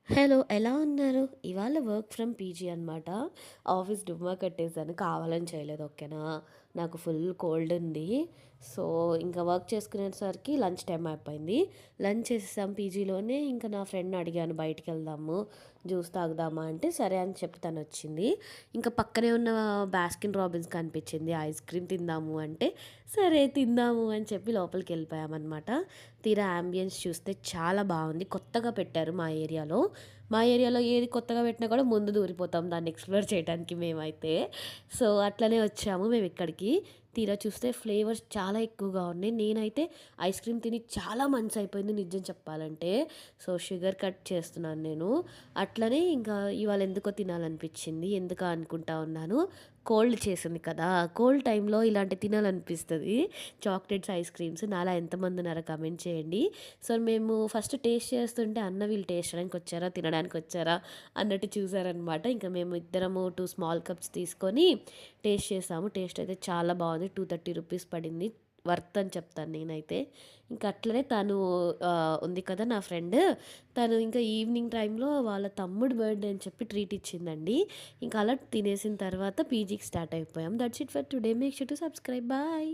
Hello! ఎలా ఉన్నారు? ఇవాళ వర్క్ ఫ్రమ్ పీజీ అనమాట. ఆఫీస్ డుమ్మా కట్టేసాను. కావాలని చేయలేదు ఓకేనా. నాకు ఫుల్ కోల్డ్ ఉంది. సో, ఇంకా వర్క్ చేసుకునేసరికి లంచ్ టైమ్ అయిపోయింది. లంచ్ చేసేసాం పీజీలోనే. ఇంకా నా ఫ్రెండ్‌ని అడిగాను బయటికెళ్దాము, జ్యూస్ తాగుదామా అంటే, సరే అని చెప్పి తనొచ్చింది. ఇంకా పక్కనే ఉన్న బాస్కిన్ రాబిన్స్ కనిపించింది. ఐస్ క్రీమ్ తిందాము అంటే, సరే తిందాము అని చెప్పి లోపలికెళ్ళిపోయామనమాట. తీరా యాంబియన్స్ చూస్తే చాలా బావుంది. కొత్తగా పెట్టారు మా ఏరియాలో. మా ఏరియాలో ఏది కొత్తగా పెట్టినా కూడా ముందు దూరిపోతాం దాన్ని ఎక్స్‌ప్లోర్ చేయడానికి మేమైతే. సో, అట్లనే వచ్చాము మేమిక్కడికి. తీరా చూస్తే ఫ్లేవర్స్ చాలా ఎక్కువగా ఉన్నాయి. నేనైతే ఐస్ క్రీమ్ తిని చాలా మంత్స్ అయిపోయింది నిజం చెప్పాలంటే. సో, షుగర్ కట్ చేస్తున్నాను నేను. అట్లనే ఇంకా ఇవాళ ఎందుకో తినాలనిపించింది. ఎందుకా అనుకుంటా ఉన్నాను. కోల్డ్ చేసింది కదా! కోల్డ్ టైంలో ఇలాంటివి తినాలనిపిస్తది. చాక్లెట్స్, ఐస్ క్రీమ్స్ నాలా ఎంతమంది ఉన్నారో కామెంట్ చేయండి. సో, మేము ఫస్ట్ టేస్ట్ చేస్తుంటే అన్న వీళ్ళు టేస్ట్ చేయడానికొచ్చారా, తినడానికొచ్చారా అన్నట్టు చూసారనమాట. ఇంకా మేము ఇద్దరము 2 స్మాల్ కప్స్ తీసుకొని టేస్ట్ చేసాము. టేస్ట్ అయితే చాలా బావుంది. 230 రూపీస్ పడింది. వర్త్ అని చెప్తాను నేనైతే. ఇంక అట్లనే తను ఉంది కదా నా ఫ్రెండ్, తను ఇంకా ఈవినింగ్ టైంలో వాళ్ళ తమ్ముడు బర్త్‌డే అని చెప్పి ట్రీట్ ఇచ్చిందండి. ఇంకా అలా తినేసిన తర్వాత పీజీకి స్టార్ట్ అయిపోయాం. That's it for today. Make sure to subscribe. Bye.